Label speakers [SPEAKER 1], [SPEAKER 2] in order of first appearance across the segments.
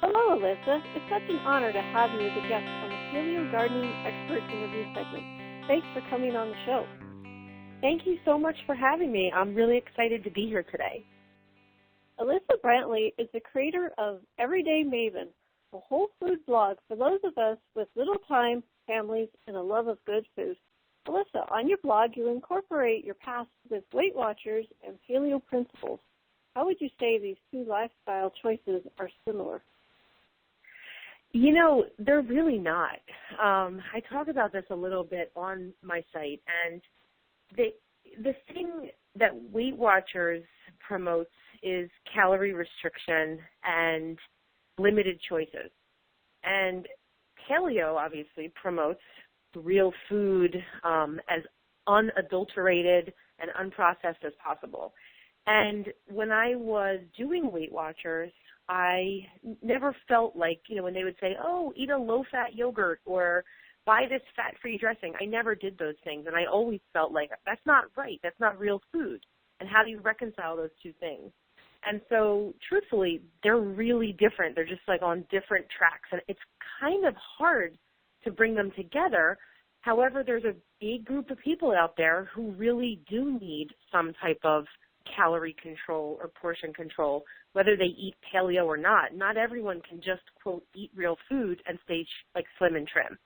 [SPEAKER 1] Hello, Alyssa. It's such an honor to have you as a guest on the Paleo Gardening Expert Interview segment. Thanks for coming on the show.
[SPEAKER 2] Thank you so much for having me. I'm really excited to be here today.
[SPEAKER 1] Alyssa Brantley is the creator of Everyday Maven, a whole food blog for those of us with little time, families, and a love of good food. Alyssa, on your blog, you incorporate your past with Weight Watchers and paleo principles. How would you say these two lifestyle choices are similar?
[SPEAKER 2] You know, they're really not. I talk about this a little bit on my site, and the thing that Weight Watchers promotes is calorie restriction and limited choices. And paleo obviously promotes real food as unadulterated and unprocessed as possible. And when I was doing Weight Watchers, I never felt like, when they would say, oh, eat a low-fat yogurt or buy this fat-free dressing, I never did those things. And I always felt like, that's not right. That's not real food. And how do you reconcile those two things? And so, truthfully, they're really different. They're just like on different tracks. And it's kind of hard to bring them together. However, there's a big group of people out there who really do need some type of calorie control or portion control, whether they eat paleo or not. Not everyone can just, quote, eat real food and stay slim and trim.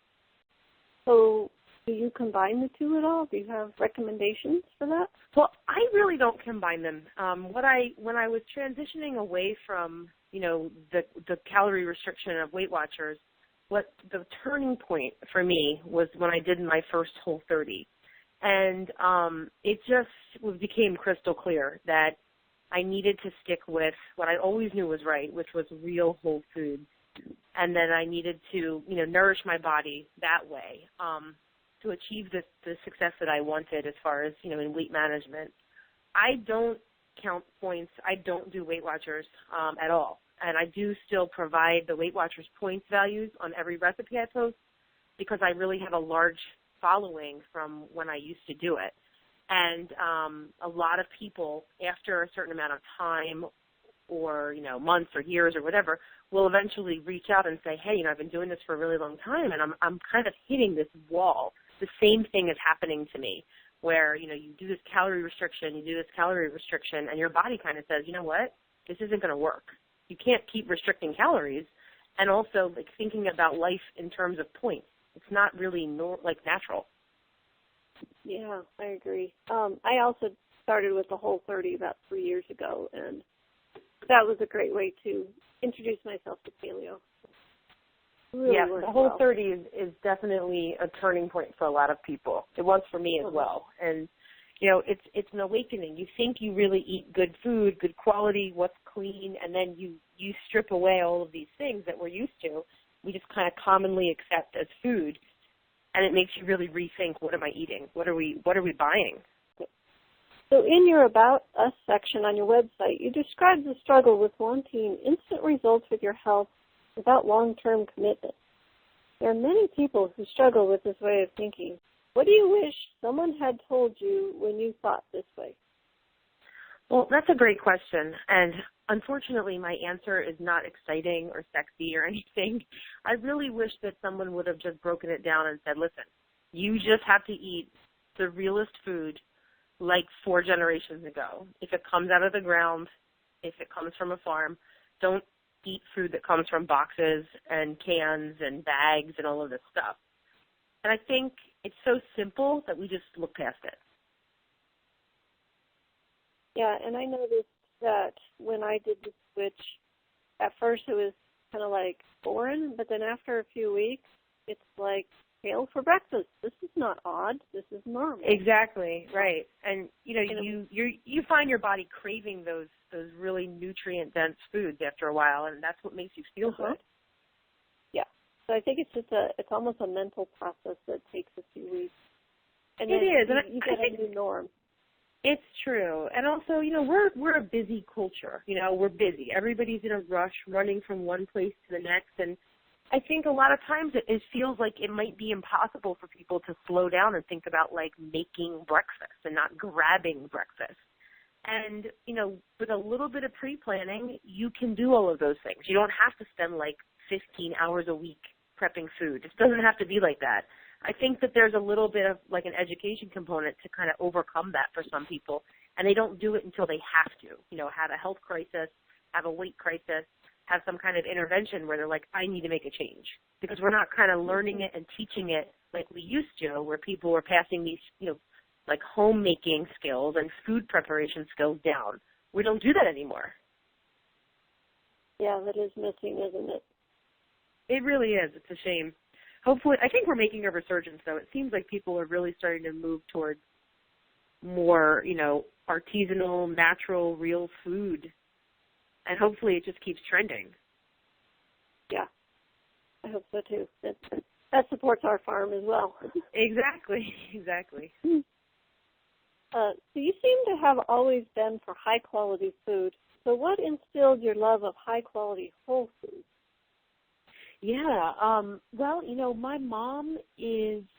[SPEAKER 1] So do you combine the two at all? Do you have recommendations for that?
[SPEAKER 2] Well, I really don't combine them. When I was transitioning away from, the calorie restriction of Weight Watchers, what the turning point for me was when I did my first Whole30. And it just became crystal clear that I needed to stick with what I always knew was right, which was real whole foods. And then I needed to, nourish my body that way to achieve the success that I wanted as far as, in weight management. I don't count points. I don't do Weight Watchers at all. And I do still provide the Weight Watchers points values on every recipe I post because I really have a large following from when I used to do it. And a lot of people, after a certain amount of time or, months or years or whatever, will eventually reach out and say, hey, I've been doing this for a really long time, and I'm kind of hitting this wall. The same thing is happening to me where, you do this calorie restriction, and your body kind of says, you know what, this isn't going to work. You can't keep restricting calories and also thinking about life in terms of points. It's not really natural.
[SPEAKER 1] Yeah, I agree. I also started with the Whole30 about 3 years ago, and that was a great way to introduce myself to paleo. Really
[SPEAKER 2] yeah, the Whole30 is definitely a turning point for a lot of people. It was for me as well. And, it's an awakening. You think you really eat good food, good quality, what's clean, and then you strip away all of these things that we're used to. We just kind of commonly accept as food, and it makes you really rethink, what am I eating? What are we buying?
[SPEAKER 1] So in your About Us section on your website, you describe the struggle with wanting instant results with your health without long-term commitment. There are many people who struggle with this way of thinking. What do you wish someone had told you when you thought this way?
[SPEAKER 2] Well, that's a great question, and unfortunately my answer is not exciting or sexy or anything. I really wish that someone would have just broken it down and said, listen, you just have to eat the realest food like 4 generations ago. If it comes out of the ground, if it comes from a farm, don't eat food that comes from boxes and cans and bags and all of this stuff. And I think it's so simple that we just look past it.
[SPEAKER 1] Yeah, and I noticed that when I did the switch, at first it was kind of foreign, but then after a few weeks, it's like kale for breakfast. This is not odd. This is normal.
[SPEAKER 2] Exactly, right. And you find your body craving those really nutrient dense foods after a while, and that's what makes you feel good.
[SPEAKER 1] Yeah. So I think it's just it's almost a mental process that takes a few weeks. And
[SPEAKER 2] it is.
[SPEAKER 1] You get a new norm.
[SPEAKER 2] It's true. And also, we're a busy culture. We're busy. Everybody's in a rush, running from one place to the next. And I think a lot of times it feels like it might be impossible for people to slow down and think about, making breakfast and not grabbing breakfast. And, with a little bit of pre-planning, you can do all of those things. You don't have to spend like 15 hours a week prepping food. It doesn't have to be like that. I think that there's a little bit of like an education component to kind of overcome that for some people, and they don't do it until they have to, have a health crisis, have a weight crisis, have some kind of intervention where they're like, I need to make a change, because we're not kind of learning it and teaching it like we used to, where people were passing these, like homemaking skills and food preparation skills down. We don't do that anymore.
[SPEAKER 1] Yeah, that is missing, isn't it?
[SPEAKER 2] It really is. It's a shame. Hopefully, I think we're making a resurgence, though. It seems like people are really starting to move towards more, artisanal, natural, real food. And hopefully it just keeps trending.
[SPEAKER 1] Yeah, I hope so, too. That supports our farm as well.
[SPEAKER 2] Exactly.
[SPEAKER 1] So you seem to have always been for high-quality food. So what instilled your love of high-quality whole food?
[SPEAKER 2] Yeah, my mom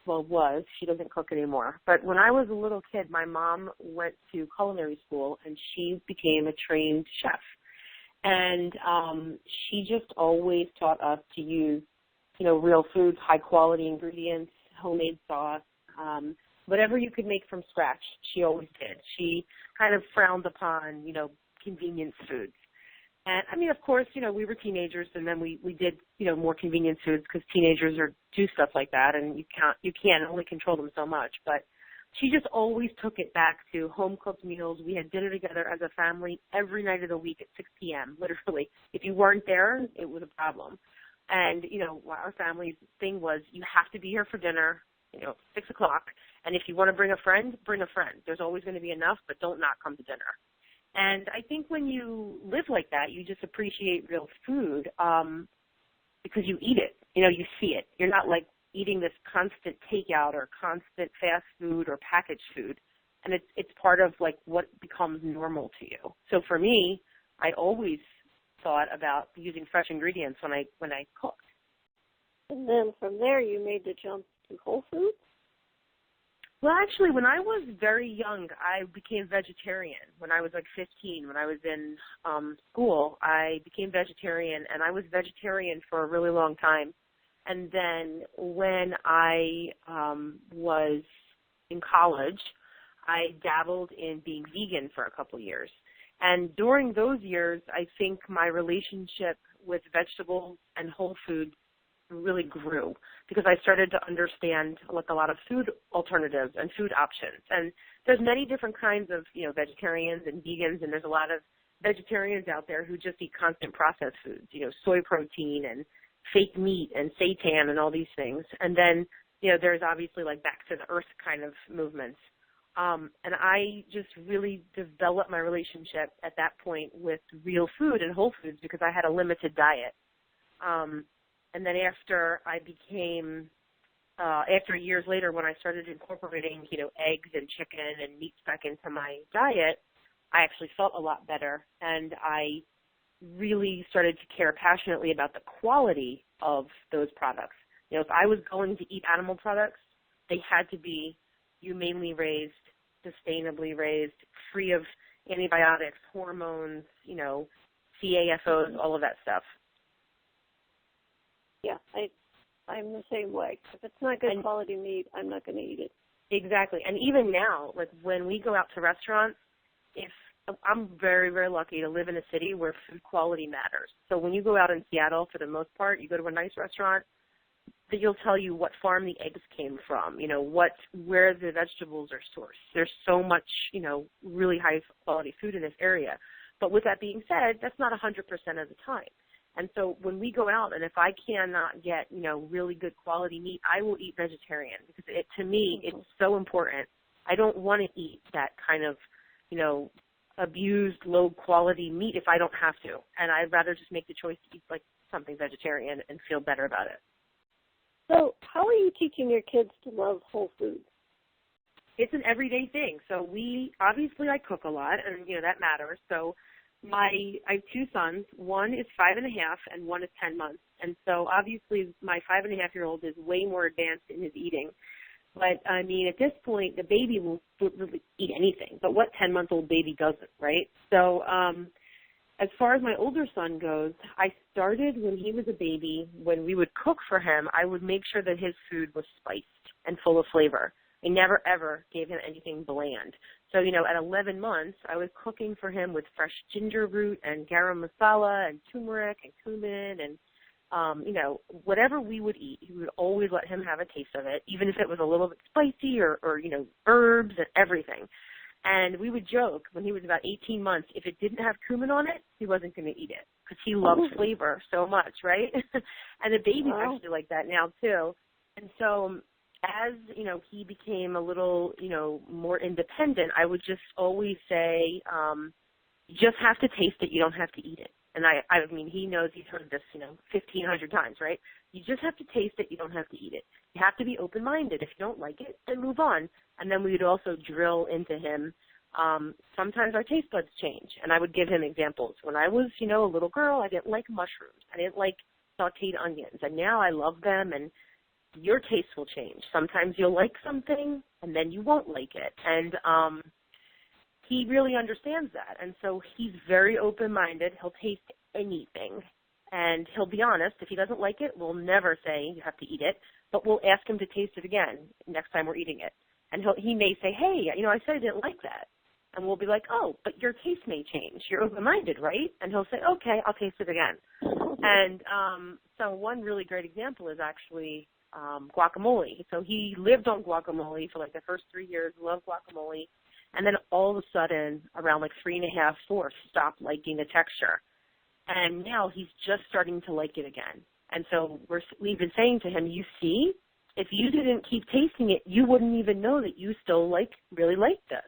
[SPEAKER 2] was, she doesn't cook anymore, but when I was a little kid, my mom went to culinary school and she became a trained chef. And she just always taught us to use, real foods, high-quality ingredients, homemade sauce, whatever you could make from scratch, she always did. She kind of frowned upon, convenience foods. And, I mean, of course, we were teenagers, and then we did, more convenience foods because teenagers do stuff like that, and you can't only control them so much. But she just always took it back to home-cooked meals. We had dinner together as a family every night of the week at 6 p.m., literally. If you weren't there, it was a problem. And, our family's thing was you have to be here for dinner, 6 o'clock, and if you want to bring a friend, bring a friend. There's always going to be enough, but don't not come to dinner. And I think when you live like that, you just appreciate real food because you eat it. You see it. You're not like eating this constant takeout or constant fast food or packaged food. And it's part of like what becomes normal to you. So for me, I always thought about using fresh ingredients when I cooked.
[SPEAKER 1] And then from there, you made the jump to whole foods?
[SPEAKER 2] Well, actually, when I was very young, I became vegetarian. When I was like 15, when I was in school, I became vegetarian, and I was vegetarian for a really long time. And then when I was in college, I dabbled in being vegan for a couple of years. And during those years, I think my relationship with vegetables and whole foods really grew because I started to understand like a lot of food alternatives and food options. And there's many different kinds of, vegetarians and vegans, and there's a lot of vegetarians out there who just eat constant processed foods, soy protein and fake meat and seitan and all these things. And then, there's obviously like back to the earth kind of movements. And I just really developed my relationship at that point with real food and whole foods because I had a limited diet. And then after I became, after years later when I started incorporating, eggs and chicken and meats back into my diet, I actually felt a lot better. And I really started to care passionately about the quality of those products. If I was going to eat animal products, they had to be humanely raised, sustainably raised, free of antibiotics, hormones, CAFOs, all of that stuff.
[SPEAKER 1] Yeah, I'm the same way. If it's not good quality meat, I'm not going to eat it.
[SPEAKER 2] Exactly. And even now, like when we go out to restaurants, I'm very, very lucky to live in a city where food quality matters. So when you go out in Seattle, for the most part, you go to a nice restaurant, they'll tell you what farm the eggs came from, where the vegetables are sourced. There's so much, really high quality food in this area. But with that being said, that's not 100% of the time. And so when we go out, and if I cannot get, really good quality meat, I will eat vegetarian because to me, it's so important. I don't want to eat that kind of, abused, low quality meat if I don't have to. And I'd rather just make the choice to eat like something vegetarian and feel better about it.
[SPEAKER 1] So how are you teaching your kids to love whole foods?
[SPEAKER 2] It's an everyday thing. So I cook a lot, and, that matters. So I have two sons. One is 5.5 and one is 10 months. And so obviously my 5.5-year-old is way more advanced in his eating. But, I mean, at this point, the baby will really eat anything. But what 10-month-old baby doesn't, right? So as far as my older son goes, I started when he was a baby. When we would cook for him, I would make sure that his food was spiced and full of flavor. I never, ever gave him anything bland. So, at 11 months, I was cooking for him with fresh ginger root and garam masala and turmeric and cumin and, whatever we would eat. We would always let him have a taste of it, even if it was a little bit spicy or herbs and everything. And we would joke when he was about 18 months, if it didn't have cumin on it, he wasn't going to eat it because he loves flavor so much, right? And the baby's actually like that now, too. And so as, he became a little, more independent, I would just always say, you just have to taste it. You don't have to eat it. And I mean, he knows, he's heard this, 1,500 times, right? You just have to taste it. You don't have to eat it. You have to be open-minded. If you don't like it, then move on. And then we would also drill into him. Sometimes our taste buds change. And I would give him examples. When I was, a little girl, I didn't like mushrooms. I didn't like sauteed onions. And now I love them, and your taste will change. Sometimes you'll like something, and then you won't like it. And he really understands that. And so he's very open-minded. He'll taste anything. And he'll be honest. If he doesn't like it, we'll never say you have to eat it, but we'll ask him to taste it again next time we're eating it. And he may say, hey, I said I didn't like that. And we'll be like, oh, but your taste may change. You're open-minded, right? And he'll say, okay, I'll taste it again. And so one really great example is actually guacamole. So he lived on guacamole for like the first 3 years, loved guacamole. And then all of a sudden, around like 3.5, 4, stopped liking the texture. And now he's just starting to like it again. And so we've been saying to him, you see, if you didn't keep tasting it, you wouldn't even know that you still really like this.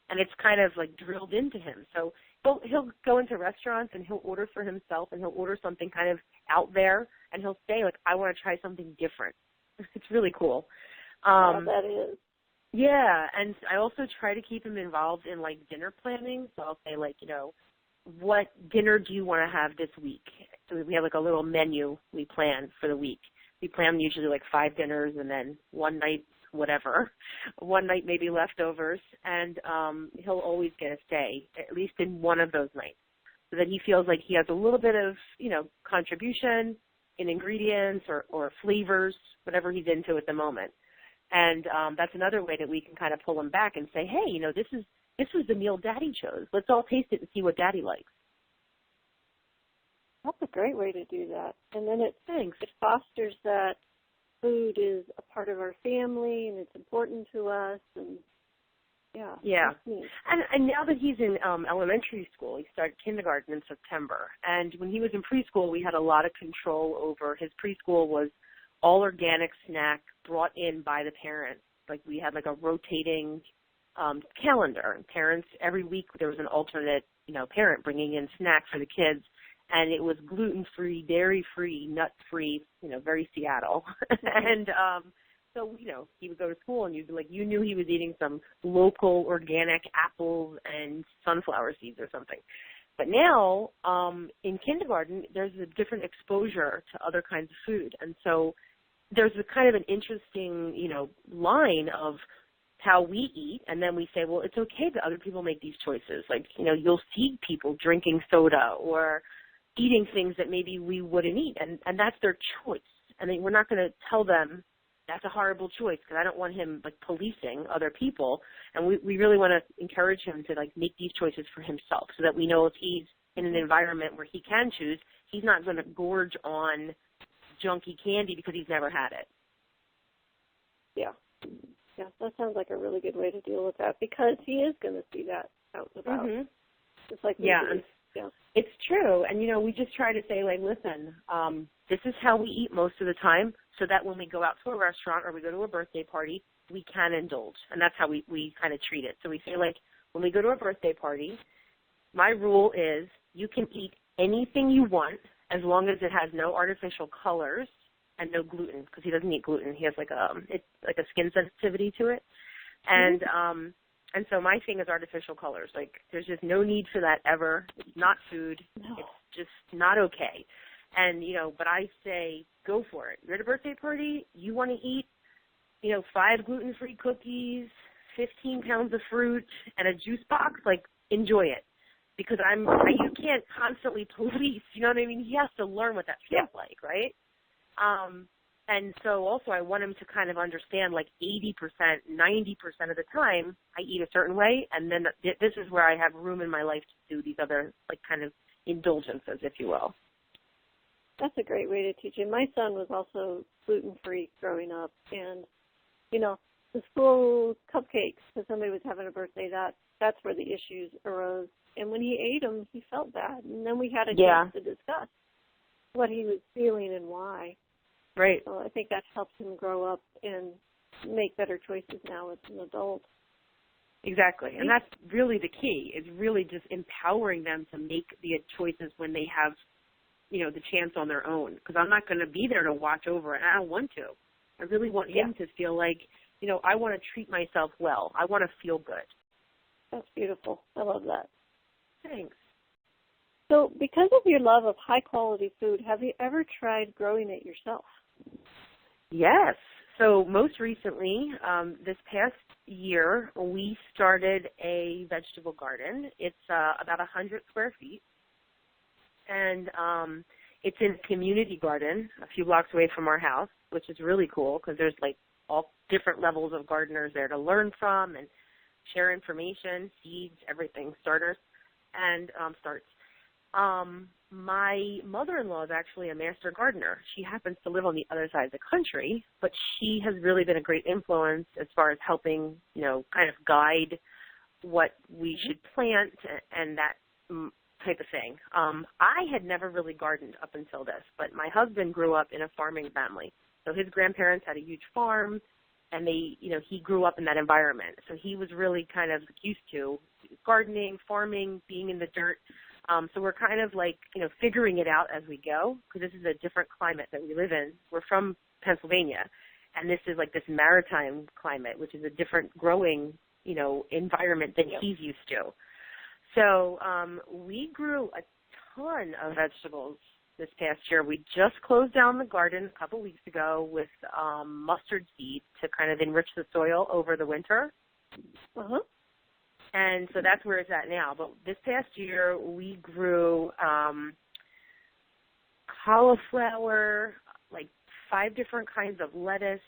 [SPEAKER 2] And it's kind of like drilled into him. So he'll go into restaurants and he'll order for himself, and he'll order something kind of out there, and he'll say, like, I want to try something different. It's really cool.
[SPEAKER 1] That is.
[SPEAKER 2] Yeah, and I also try to keep him involved in, like, dinner planning. So I'll say, like, what dinner do you want to have this week? So we have, like, a little menu we plan for the week. We plan usually, like, 5 dinners, and then one night, whatever. One night maybe leftovers, and he'll always get a stay, at least in one of those nights, so that he feels like he has a little bit of, contribution in ingredients or flavors, whatever he's into at the moment. And that's another way that we can kind of pull him back and say, hey, this was the meal Daddy chose. Let's all taste it and see what Daddy likes.
[SPEAKER 1] That's a great way to do that. And then it
[SPEAKER 2] Thanks.
[SPEAKER 1] It fosters that food is a part of our family and it's important to us. And yeah.
[SPEAKER 2] And now that he's in elementary school, he started kindergarten in September. And when he was in preschool, we had a lot of control over his preschool. Was all organic snack brought in by the parents. Like we had like a rotating calendar, and parents every week there was an alternate, parent bringing in snacks for the kids, and it was gluten-free, dairy-free, nut-free, very Seattle. And so he would go to school, and you'd be like, you knew he was eating some local organic apples and sunflower seeds or something. But now in kindergarten, there's a different exposure to other kinds of food, and so there's a kind of an interesting, line of how we eat, and then we say, well, it's okay that other people make these choices. Like, you'll see people drinking soda or eating things that maybe we wouldn't eat, and that's their choice. And we're not going to tell them that's a horrible choice, because I don't want him, like, policing other people. And we really want to encourage him to, like, make these choices for himself, so that we know if he's in an environment where he can choose, he's not going to gorge on junky candy because he's never had it.
[SPEAKER 1] Yeah, that sounds like a really good way to deal with that, because he is going to see that out and about.
[SPEAKER 2] Mm-hmm.
[SPEAKER 1] Just like
[SPEAKER 2] yeah, it's true. And, we just try to say, like, listen, this is how we eat most of the time, so that when we go out to a restaurant or we go to a birthday party, we can indulge. And that's how we kind of treat it. So we say, like, when we go to a birthday party, my rule is you can eat anything you want as long as it has no artificial colors and no gluten, because he doesn't eat gluten. He has it's like a skin sensitivity to it. And and so my thing is artificial colors. Like, there's just no need for that ever. It's not food. No. It's just not okay. And, but I say, go for it. You're at a birthday party. You want to eat 5 gluten-free cookies, 15 pounds of fruit, and a juice box, like, enjoy it. Because you can't constantly police, you know what I mean? He has to learn what that feels like, right? And so also I want him to kind of understand, like, 80%, 90% of the time I eat a certain way, and then this is where I have room in my life to do these other, like, kind of indulgences, if you will.
[SPEAKER 1] That's a great way to teach him. My son was also gluten-free growing up, and, the school cupcakes, because somebody was having a birthday, that's where the issues arose. And when he ate them, he felt bad. And then we had a chance to discuss what he was feeling and why.
[SPEAKER 2] Right.
[SPEAKER 1] So I think that helps him grow up and make better choices now as an adult.
[SPEAKER 2] Exactly. And that's really the key, is really just empowering them to make the choices when they have, the chance on their own. Because I'm not going to be there to watch over it. I don't want to. I really want him to feel like, I want to treat myself well. I want to feel good.
[SPEAKER 1] That's beautiful. I love that.
[SPEAKER 2] Thanks.
[SPEAKER 1] So because of your love of high-quality food, have you ever tried growing it yourself?
[SPEAKER 2] Yes. So most recently, this past year, we started a vegetable garden. It's about 100 square feet. And it's in a community garden a few blocks away from our house, which is really cool because there's, like, all different levels of gardeners there to learn from and share information, seeds, everything, starters, and starts. My mother-in-law is actually a master gardener. She happens to live on the other side of the country, but she has really been a great influence as far as helping, kind of guide what we should plant and that type of thing. I had never really gardened up until this, but my husband grew up in a farming family. So his grandparents had a huge farm, and he grew up in that environment. So he was really kind of used to gardening, farming, being in the dirt. So we're kind of like, figuring it out as we go, because this is a different climate that we live in. We're from Pennsylvania, and this is like this maritime climate, which is a different growing, environment than he's used to. So we grew a ton of vegetables this past year. We just closed down the garden a couple weeks ago with mustard seed to kind of enrich the soil over the winter.
[SPEAKER 1] Uh-huh.
[SPEAKER 2] And so that's where it's at now. But this past year, we grew cauliflower, like 5 different kinds of lettuce,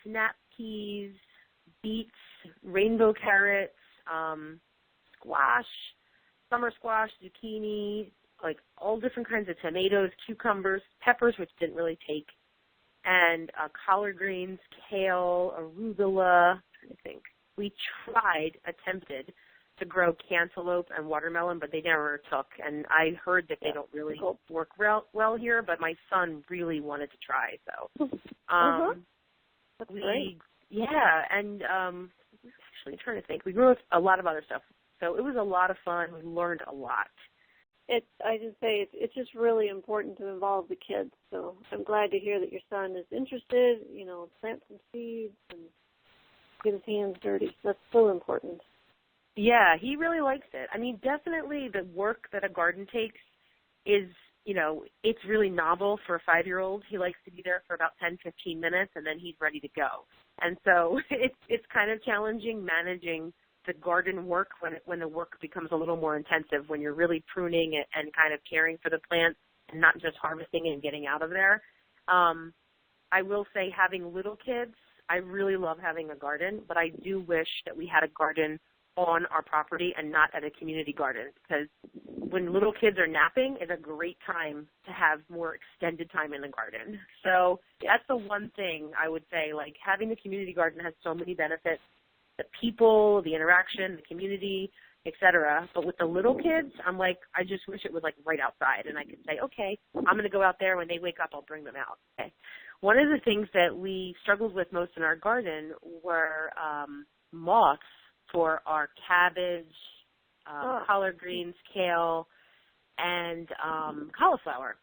[SPEAKER 2] snap peas, beets, rainbow carrots, squash, summer squash, zucchini, like all different kinds of tomatoes, cucumbers, peppers, which didn't really take, and collard greens, kale, arugula. I'm trying to think. We attempted to grow cantaloupe and watermelon, but they never took. And I heard that they don't really work well here, but my son really wanted to try. So,
[SPEAKER 1] That's great.
[SPEAKER 2] Yeah, and actually, I'm trying to think. We grew a lot of other stuff. So it was a lot of fun. We learned a lot.
[SPEAKER 1] It's just really important to involve the kids. So I'm glad to hear that your son is interested, plant some seeds and get his hands dirty. That's so important.
[SPEAKER 2] Yeah, he really likes it. I mean, definitely the work that a garden takes is, it's really novel for a 5-year-old. He likes to be there for about 10, 15 minutes, and then he's ready to go. And so it's kind of challenging managing the garden work when the work becomes a little more intensive, when you're really pruning it and kind of caring for the plants and not just harvesting and getting out of there. I will say, having little kids, I really love having a garden, but I do wish that we had a garden on our property and not at a community garden, because when little kids are napping, it's a great time to have more extended time in the garden. So that's the one thing I would say, like, having the community garden has so many benefits, the people, the interaction, the community, etc. But with the little kids, I'm like, I just wish it was like right outside, and I could say, okay, I'm going to go out there. When they wake up, I'll bring them out. Okay. One of the things that we struggled with most in our garden were moths for our cabbage, collard greens, kale, and cauliflower.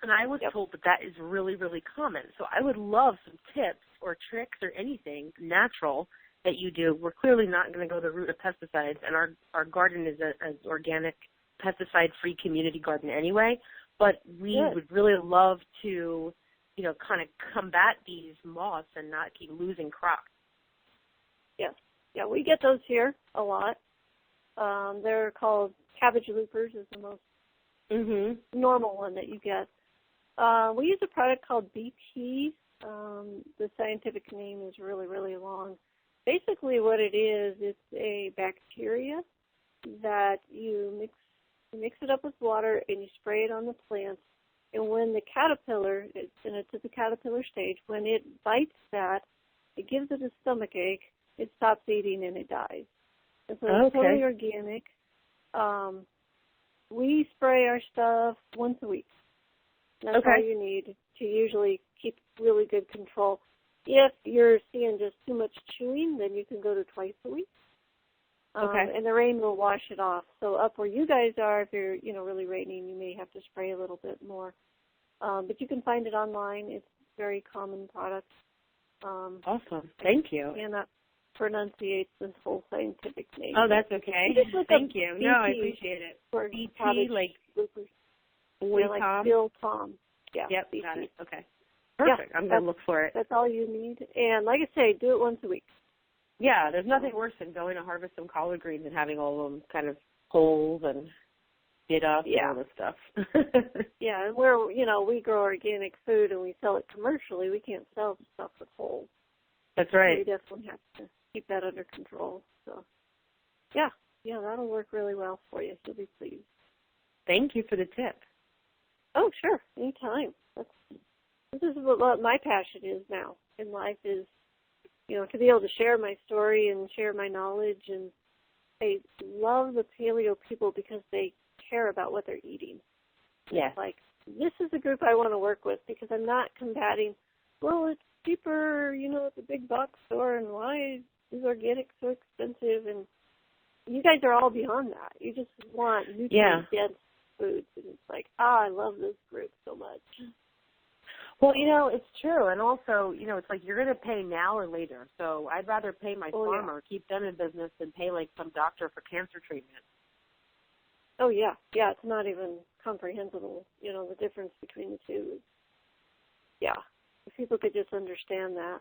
[SPEAKER 2] And I was told that is really, really common. So I would love some tips or tricks or anything natural that you do. We're clearly not going to go the route of pesticides, and our garden is an organic, pesticide-free community garden anyway. But we would really love to kind of combat these moths and not keep losing crops.
[SPEAKER 1] Yes. Yeah, we get those here a lot. They're called cabbage loopers is the most normal one that you get. We use a product called BT. The scientific name is really, really long. Basically what it is, it's a bacteria that you mix it up with water and you spray it on the plants. And when the caterpillar, and it's at the caterpillar stage, when it bites that, it gives it a stomach ache, it stops eating and it dies. And so it's totally organic. We spray our stuff once a week. That's all you need to usually keep really good control. If you're seeing just too much chewing, then you can go to twice a week. And the rain will wash it off. So up where you guys are, if you're really raining, you may have to spray a little bit more. But you can find it online. It's a very common product.
[SPEAKER 2] Awesome. Thank you.
[SPEAKER 1] Cannot pronunciate the whole scientific name.
[SPEAKER 2] Oh, that's okay. Thank you.
[SPEAKER 1] BT
[SPEAKER 2] no, I appreciate it.
[SPEAKER 1] For
[SPEAKER 2] BT, like
[SPEAKER 1] like Bill Tom. Yeah.
[SPEAKER 2] Yep,
[SPEAKER 1] BT.
[SPEAKER 2] got it. Okay. Perfect. I'm going to look for it.
[SPEAKER 1] That's all you need. And like I say, do it once a week.
[SPEAKER 2] Yeah, there's nothing worse than going to harvest some collard greens and having all of them kind of holes and bit up and all this stuff.
[SPEAKER 1] Yeah, and where, we grow organic food and we sell it commercially, we can't sell stuff with holes.
[SPEAKER 2] That's right.
[SPEAKER 1] So we definitely have to keep that under control. So, yeah, that'll work really well for you. You'll be pleased.
[SPEAKER 2] Thank you for the tip.
[SPEAKER 1] Oh, sure, anytime. This is what my passion is now in life is, to be able to share my story and share my knowledge. And I love the paleo people because they care about what they're eating.
[SPEAKER 2] Yes.
[SPEAKER 1] Like, this is a group I want to work with because I'm not combating, well, it's cheaper, at the big box store, and why is organic so expensive? And you guys are all beyond that. You just want nutrient-dense foods. And it's like, I love this group so much.
[SPEAKER 2] Well, it's true. And also, it's like you're going to pay now or later. So I'd rather pay my farmer, keep them in business, than pay like some doctor for cancer treatment.
[SPEAKER 1] Oh, yeah. Yeah, it's not even comprehensible, the difference between the two. Yeah, if people could just understand that.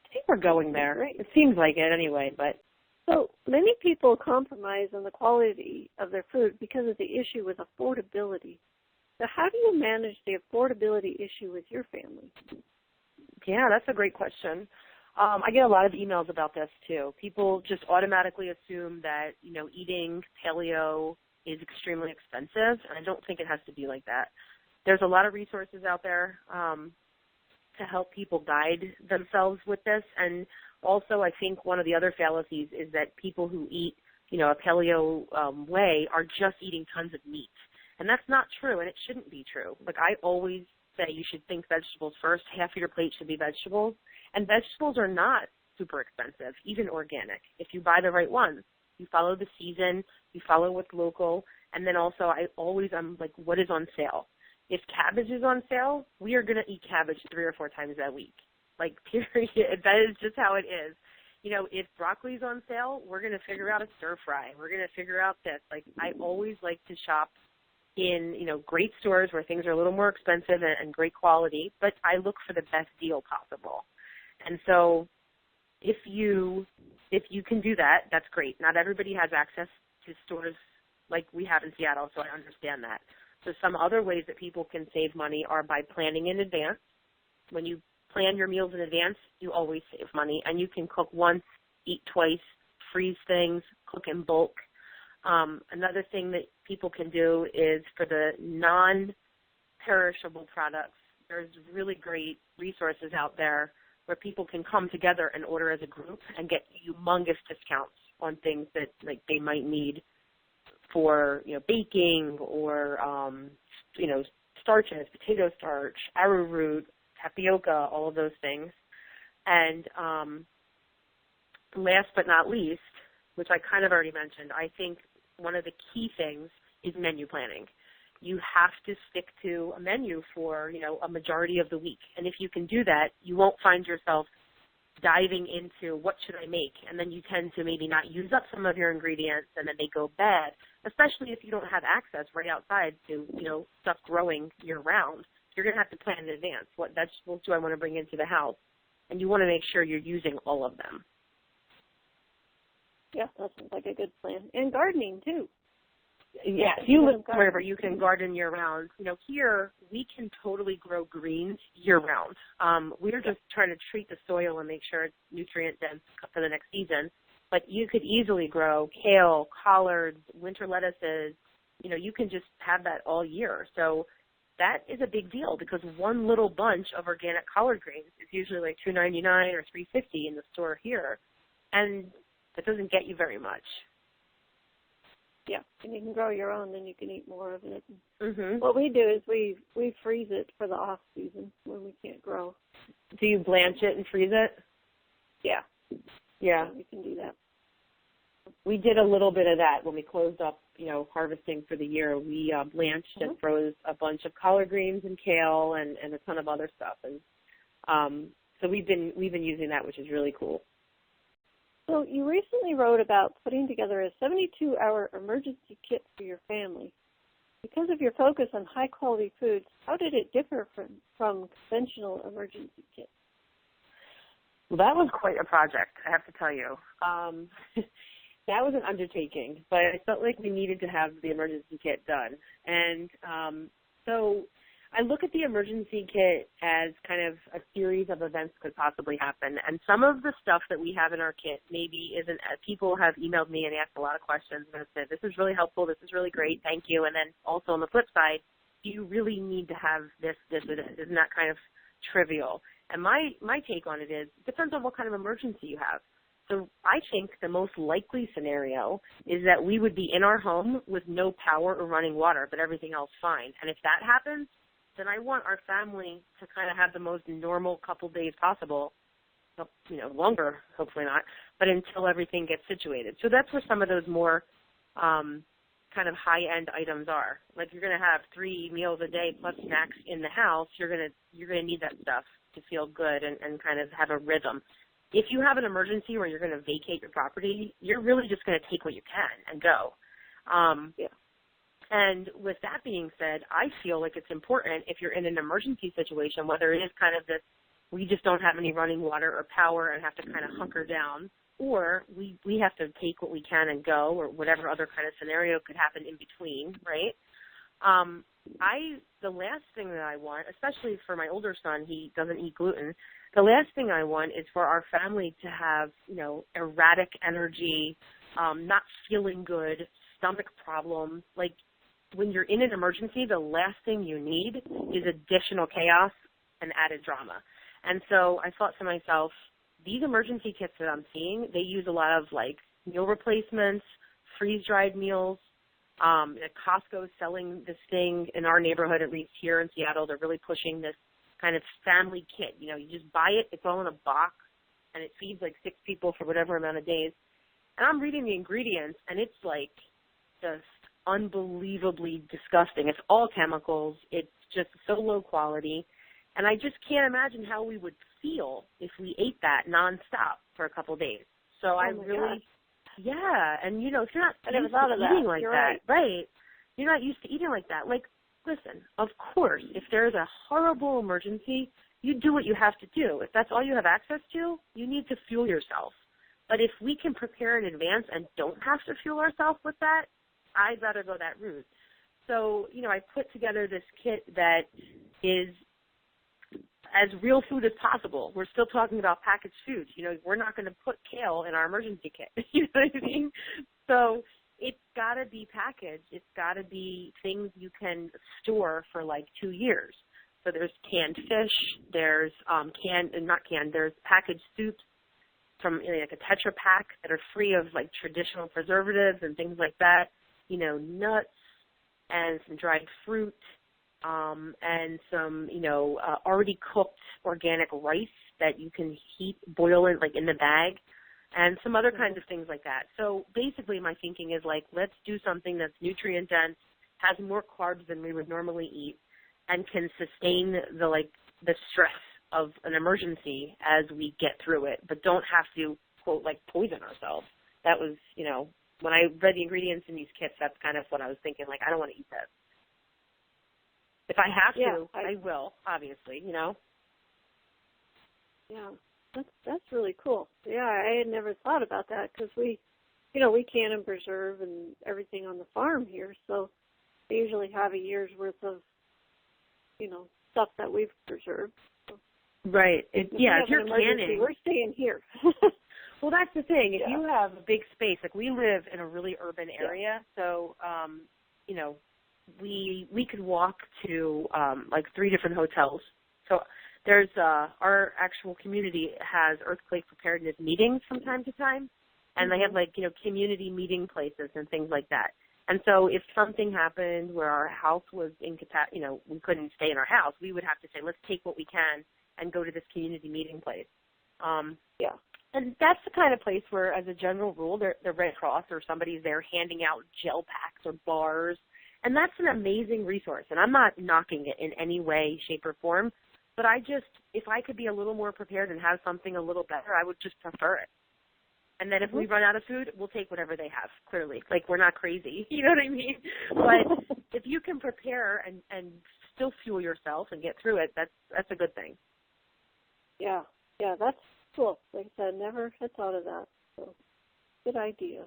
[SPEAKER 2] I think we're going there.
[SPEAKER 1] Great.
[SPEAKER 2] It seems like it anyway, but.
[SPEAKER 1] So many people compromise on the quality of their food because of the issue with affordability. So how do you manage the affordability issue with your family?
[SPEAKER 2] Yeah, that's a great question. I get a lot of emails about this, too. People just automatically assume that, eating paleo is extremely expensive, and I don't think it has to be like that. There's a lot of resources out there to help people guide themselves with this, and also I think one of the other fallacies is that people who eat, a paleo way are just eating tons of meat. And that's not true, and it shouldn't be true. Like, I always say you should think vegetables first. Half of your plate should be vegetables. And vegetables are not super expensive, even organic, if you buy the right ones. You follow the season, you follow what's local, and then also I'm like, what is on sale? If cabbage is on sale, we are going to eat cabbage 3 or 4 times that week. Like, period. That is just how it is. If broccoli's on sale, we're going to figure out a stir fry. We're going to figure out this. Like, I always like to shop in, great stores where things are a little more expensive and great quality, but I look for the best deal possible. And so if you can do that, that's great. Not everybody has access to stores like we have in Seattle, so I understand that. So some other ways that people can save money are by planning in advance. When you plan your meals in advance, you always save money, and you can cook once, eat twice, freeze things, cook in bulk. Another thing that people can do is for the non-perishable products, there's really great resources out there where people can come together and order as a group and get humongous discounts on things that like they might need for, baking or, starches, potato starch, arrowroot, tapioca, all of those things. And last but not least, which I kind of already mentioned, I think one of the key things is menu planning. You have to stick to a menu for, a majority of the week. And if you can do that, you won't find yourself diving into what should I make, and then you tend to maybe not use up some of your ingredients and then they go bad, especially if you don't have access right outside to, stuff growing year round. you're going to have to plan in advance. What vegetables do I want to bring into the house? And you want to make sure you're using all of them.
[SPEAKER 1] Yeah, that sounds like a good plan. And gardening, too.
[SPEAKER 2] Yeah, if you live wherever you can garden year-round, here we can totally grow greens year-round. We're just trying to treat the soil and make sure it's nutrient-dense for the next season. But you could easily grow kale, collards, winter lettuces. You can just have that all year. So that is a big deal because one little bunch of organic collard greens is usually like $2.99 or $3.50 in the store here. And that doesn't get you very much.
[SPEAKER 1] Yeah, and you can grow your own, then you can eat more of it.
[SPEAKER 2] Mm-hmm.
[SPEAKER 1] What we do is we freeze it for the off season when we can't grow.
[SPEAKER 2] Do you blanch it and freeze it?
[SPEAKER 1] Yeah.
[SPEAKER 2] Yeah.
[SPEAKER 1] So we can do that.
[SPEAKER 2] We did a little bit of that when we closed up, harvesting for the year. We blanched and froze a bunch of collard greens and kale and a ton of other stuff. And so we've been using that, which is really cool.
[SPEAKER 1] So you recently wrote about putting together a 72-hour emergency kit for your family. Because of your focus on high-quality foods, how did it differ from conventional emergency kits?
[SPEAKER 2] Well, that was quite a project, I have to tell you. That was an undertaking, but I felt like we needed to have the emergency kit done. And so I look at the emergency kit as kind of a series of events could possibly happen. And some of the stuff that we have in our kit maybe isn't, people have emailed me and asked a lot of questions and said, this is really helpful, this is really great, thank you. And then also on the flip side, do you really need to have this, or this? Isn't that kind of trivial? And my take on it is, it depends on what kind of emergency you have. So I think the most likely scenario is that we would be in our home with no power or running water, but everything else fine. And if that happens, then I want our family to kind of have the most normal couple days possible, longer, hopefully not, but until everything gets situated. So that's where some of those more kind of high-end items are. Like you're going to have 3 meals a day plus snacks in the house. You're going to need that stuff to feel good and kind of have a rhythm. If you have an emergency where you're going to vacate your property, you're really just going to take what you can and go. And with that being said, I feel like it's important if you're in an emergency situation, whether it is kind of this, we just don't have any running water or power and have to kind of hunker down, or we have to take what we can and go, or whatever other kind of scenario could happen in between, right? The last thing that I want, especially for my older son, he doesn't eat gluten, the last thing I want is for our family to have, erratic energy, not feeling good, stomach problems. Like when you're in an emergency, the last thing you need is additional chaos and added drama. And so I thought to myself, these emergency kits that I'm seeing, they use a lot of like meal replacements, freeze-dried meals. Costco is selling this thing in our neighborhood, at least here in Seattle. They're really pushing this kind of family kit. You just buy it. It's all in a box, and it feeds like 6 people for whatever amount of days. And I'm reading the ingredients, and it's like just unbelievably disgusting. It's all chemicals. It's just so low quality. And I just can't imagine how we would feel if we ate that nonstop for a couple of days. So I really, yeah. And, if you're not used to eating like that, right, you're not used to eating like that. Like, listen, of course, if there's a horrible emergency, you do what you have to do. If that's all you have access to, you need to fuel yourself. But if we can prepare in advance and don't have to fuel ourselves with that, I'd rather go that route. So, I put together this kit that is as real food as possible. We're still talking about packaged foods. We're not going to put kale in our emergency kit. You know what I mean? So it's got to be packaged. It's got to be things you can store for like 2 years. So there's canned fish. There's there's packaged soups from like a Tetra Pak that are free of like traditional preservatives and things like that. Nuts and some dried fruit. And some, already cooked organic rice that you can boil in, like in the bag, and some other kinds of things like that. So basically my thinking is like, let's do something that's nutrient dense, has more carbs than we would normally eat, and can sustain the stress of an emergency as we get through it, but don't have to, quote, like poison ourselves. That was, when I read the ingredients in these kits, that's kind of what I was thinking, like, I don't want to eat that. If I have
[SPEAKER 1] Yeah,
[SPEAKER 2] to, I will, obviously, you know.
[SPEAKER 1] Yeah, that's really cool. Yeah, I had never thought about that because we can and preserve and everything on the farm here, so we usually have a year's worth of, stuff that we've preserved. So
[SPEAKER 2] Right. If you're canning,
[SPEAKER 1] we're staying here.
[SPEAKER 2] well, that's the thing. If you have a big space, like we live in a really urban area, so we could walk to like 3 different hotels. So there's our actual community has earthquake preparedness meetings from time to time, and they have like community meeting places and things like that. And so if something happened where our house was we couldn't stay in our house, we would have to say, let's take what we can and go to this community meeting place. And that's the kind of place where, as a general rule, the Red Cross or somebody's there handing out gel packs or bars. And that's an amazing resource. And I'm not knocking it in any way, shape, or form. But if I could be a little more prepared and have something a little better, I would just prefer it. And then if we run out of food, we'll take whatever they have, clearly. Like, we're not crazy. You know what I mean? But if you can prepare and still fuel yourself and get through it, that's a good thing.
[SPEAKER 1] Yeah, that's cool. Like I said, never had thought of that. So, good idea.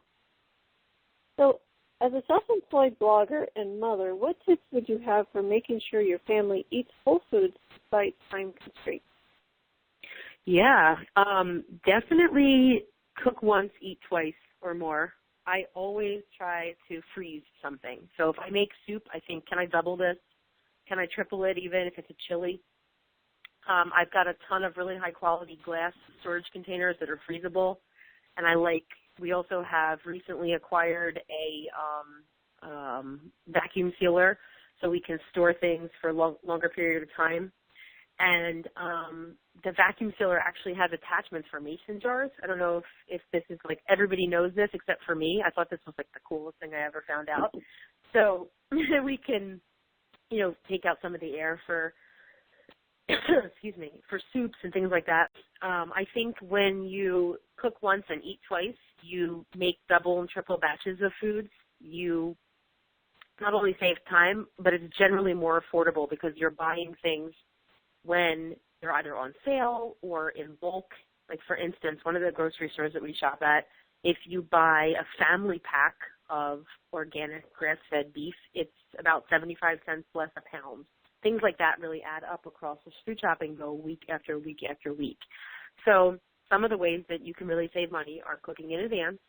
[SPEAKER 1] So, as a self-employed blogger and mother, what tips would you have for making sure your family eats whole foods despite time constraints?
[SPEAKER 2] Yeah, definitely cook once, eat twice or more. I always try to freeze something. So if I make soup, I think, can I double this? Can I triple it even if it's a chili? I've got a ton of really high-quality glass storage containers that are freezable. And we also have recently acquired a vacuum sealer so we can store things for a longer period of time. And the vacuum sealer actually has attachments for mason jars. I don't know if this is like everybody knows this except for me. I thought this was like the coolest thing I ever found out. So we can, take out some of the air for, excuse me, for soups and things like that. I think when you cook once and eat twice, you make double and triple batches of foods. You not only save time, but it's generally more affordable because you're buying things when they're either on sale or in bulk. Like, for instance, one of the grocery stores that we shop at, if you buy a family pack of organic grass-fed beef, it's about 75 cents less a pound. Things like that really add up across the food shopping go week after week after week. So some of the ways that you can really save money are cooking in advance.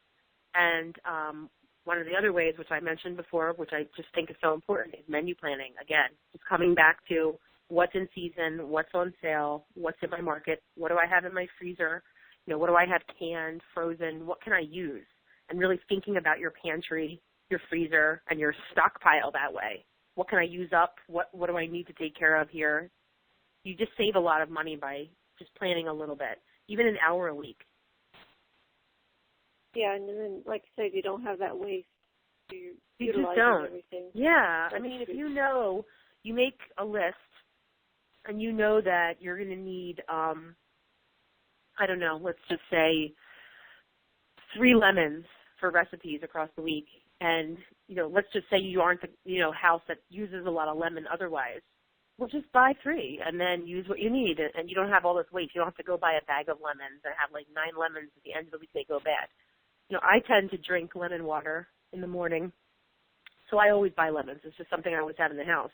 [SPEAKER 2] And one of the other ways, which I mentioned before, which I just think is so important, is menu planning. Again, just coming back to what's in season, what's on sale, what's in my market, what do I have in my freezer, what do I have canned, frozen, what can I use? And really thinking about your pantry, your freezer, and your stockpile that way. What can I use up? What do I need to take care of here? You just save a lot of money by just planning a little bit, even an hour a week.
[SPEAKER 1] Yeah, and then, like I said, you don't have that waste.
[SPEAKER 2] You just don't.
[SPEAKER 1] Everything.
[SPEAKER 2] Yeah, I mean, if you make a list, and you know that you're going to need, I don't know, let's just say 3 lemons for recipes across the week. And, let's just say you aren't the, house that uses a lot of lemon otherwise. Well, just buy 3 and then use what you need. And you don't have all this waste. You don't have to go buy a bag of lemons and have like 9 lemons at the end of the week they go bad. I tend to drink lemon water in the morning. So I always buy lemons. It's just something I always have in the house.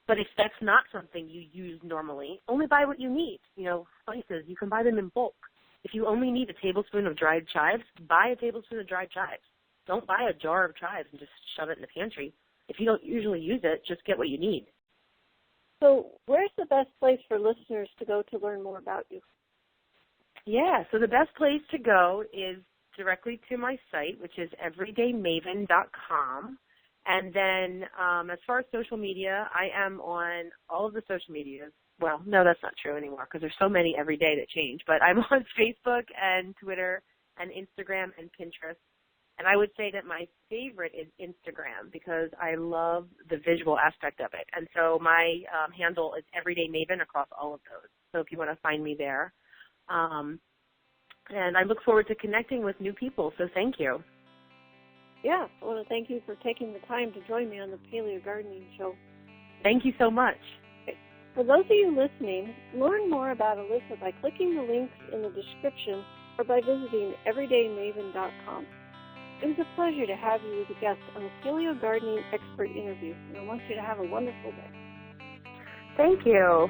[SPEAKER 2] But if that's not something you use normally, only buy what you need. Spices, you can buy them in bulk. If you only need a tablespoon of dried chives, buy a tablespoon of dried chives. Don't buy a jar of chives and just shove it in the pantry. If you don't usually use it, just get what you need.
[SPEAKER 1] So where's the best place for listeners to go to learn more about you?
[SPEAKER 2] Yeah, so the best place to go is directly to my site, which is everydaymaven.com. And then as far as social media, I am on all of the social medias. Well, no, that's not true anymore because there's so many every day that change. But I'm on Facebook and Twitter and Instagram and Pinterest. And I would say that my favorite is Instagram because I love the visual aspect of it. And so my handle is Everyday Maven across all of those. So if you want to find me there. And I look forward to connecting with new people, so thank you.
[SPEAKER 1] Yeah, I want to thank you for taking the time to join me on the Paleo Gardening Show.
[SPEAKER 2] Thank you so much.
[SPEAKER 1] For those of you listening, learn more about Alyssa by clicking the links in the description or by visiting everydaymaven.com. It was a pleasure to have you as a guest on the Paleo Gardening Expert Interview, and I want you to have a wonderful day.
[SPEAKER 2] Thank you.